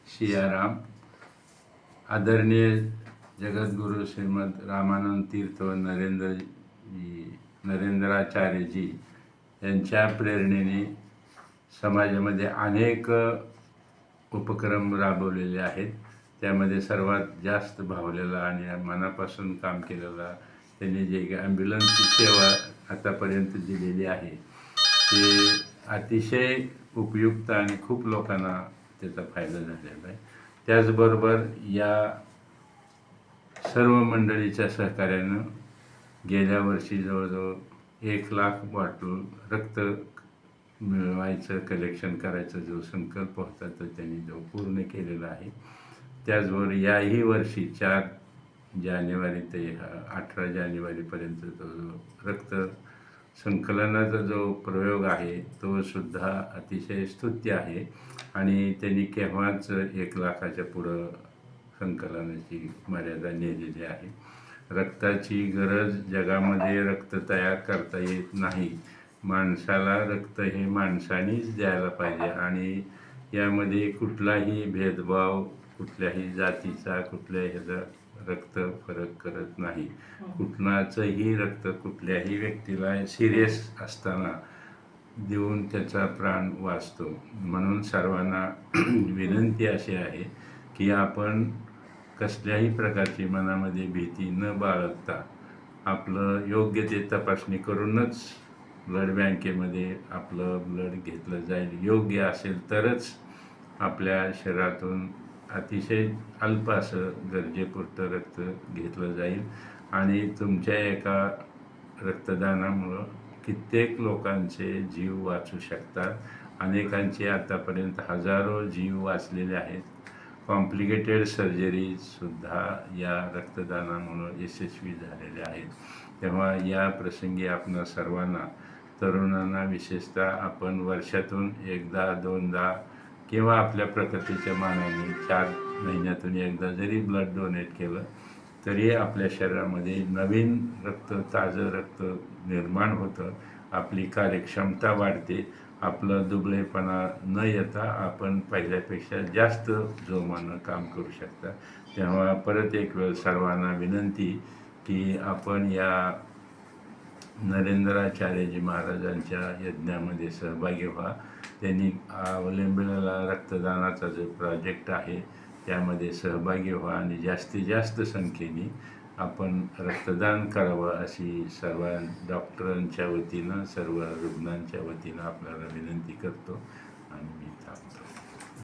सियाराम, आदरणीय जगद्गुरु श्रीमद रामानंद तीर्थ नरेंद्राचार्यजी यांच्या प्रेरणेने समाजामध्ये अनेक उपक्रम राबवलेले आहेत. त्यामध्ये सर्वात जास्त भावलेला आणि मनापासून काम केलेला त्यांनी जे ॲम्ब्युलन्सची सेवा आतापर्यंत दिलेली आहे ते अतिशय उपयुक्त आणि खूप लोकांना त्याचा फायदा झालेला आहे. त्याचबरोबर या सर्व मंडळीच्या सहकार्यानं गेल्या वर्षी जवळजवळ 1,00,000 बॉटल रक्त मिळवायचं, कलेक्शन करायचा जो संकल्प होता तो त्यांनी जो पूर्ण केलेला आहे. त्याचबरोबर याही वर्षी 4 जानेवारी ते 18 जानेवारीपर्यंत जो रक्त संकलनाचा जो प्रयोग आहे तो सुद्धा अतिशय स्तुत्य आहे आणि त्यांनी केव्हाच 1,00,000च्या पुढं संकलनाची मर्यादा नेलेली आहे. रक्ताची गरज जगामध्ये रक्त तयार करता येत नाही. माणसाला रक्त हे माणसानीच द्यायला पाहिजे आणि यामध्ये कुठलाही भेदभाव, कुठल्याही जातीचा, कुठल्याही ह्याचा रक्त फरक करत नाही. कुठलाचंही रक्त कुठल्याही व्यक्तीला सिरियस असताना देऊन त्याचा प्राण वाचतो. म्हणून सर्वांना विनंती अशी आहे की आपण कसल्याही प्रकारची मनामध्ये भीती न बाळगता आपलं योग्य ते तपासणी करूनच ब्लड बँकेमध्ये आपलं ब्लड घेतलं जाईल. योग्य असेल तरच आपल्या शरीरातून अतिशय अल्प असं गरजेपुरतं रक्त घेतलं जाईल आणि तुमच्या एका रक्तदानामुळं कित्येक लोकांचे जीव वाचू शकतात. अनेकांचे आतापर्यंत हजारो जीव वाचलेले आहेत. कॉम्प्लिकेटेड सर्जरीसुद्धा या रक्तदानामुळं यशस्वी झालेल्या आहेत. तेव्हा या प्रसंगी आपणा सर्वांना, तरुणांना विशेषतः, आपण वर्षातून एकदा, दोनदा किंवा आपल्या प्रकृतीच्या मानाने 4 महिन्यातून एकदा जरी ब्लड डोनेट केलं तरी आपल्या शरीरामध्ये नवीन रक्त, ताजं रक्त निर्माण होतं. आपली कार्यक्षमता वाढते. आपलं दुबळेपणा न येता आपण पहिल्यापेक्षा जास्त जोमानं काम करू शकता. तेव्हा परत एक वेळ सर्वांना विनंती की आपण या नरेंद्राचार्यजी महाराजांच्या यज्ञामध्ये सहभागी व्हा. त्यांनी अवलंबिलेला रक्तदानाचा जो प्रोजेक्ट आहे त्यामध्ये सहभागी व्हा आणि जास्तीत जास्त संख्येने आपण रक्तदान करावं अशी सर्व डॉक्टरांच्या वतीनं, सर्व रुग्णांच्या वतीनं आपल्याला विनंती करतो आणि मी थांबतो.